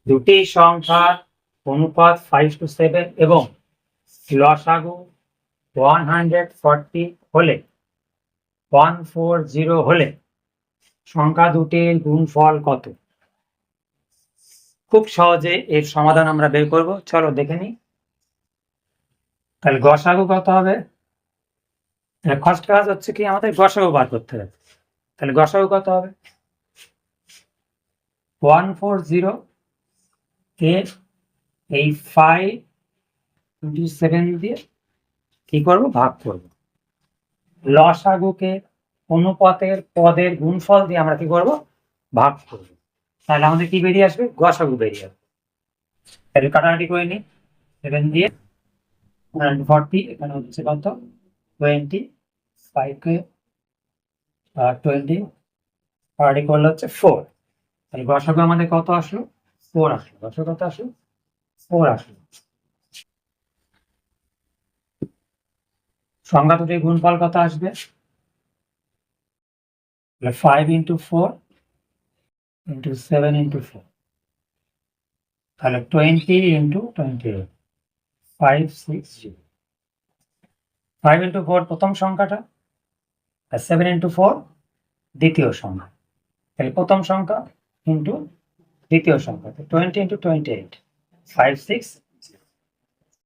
দুটি সংখ্যার অনুপাত 5:7 এবং লসাগু 140 হলে 140 হলে সংখ্যা দুটির গুণফল কত? খুব সহজে এর সমাধান আমরা বের করব। চলো দেখে নিই। তাহলে গসাগু কত হবে? ফার্স্ট কাজ হচ্ছে কি, আমাদের গসাগু বার করতে হবে। তাহলে গসাগু কত হবে? 140 কে এই 5:7 দিয়ে কি করব? ভাগ করব। লসাগুকে অনুপাতের পদের গুণফল দিয়ে আমরা কি করব? ভাগ করব। তাহলে আমাদের কি বেরিয়ে আসবে? গসাগু বেরিয়ে আসবে। তাহলে কাটাকাটি করে নিই। 7 দিয়ে 140, এখানে হচ্ছে কত? 20, 5 কে 20 কাটাকাটি করলে হচ্ছে 4। তাহলে গসাগু আমাদের কত আসলো? 4 আসলো। গসাগু কত আসলো? 4 আসলো। সংখ্যা দুটির গুণফল কত আসবে? 5 × 4 × 7 × 4, তাহলে 20 × 28, 560। 5 × 4 প্রথম সংখ্যাটা, আর 7 × 4 দ্বিতীয় সংখ্যা। তাহলে প্রথম সংখ্যা ইন্টু দ্বিতীয় সংখ্যা, 20 × 28, 560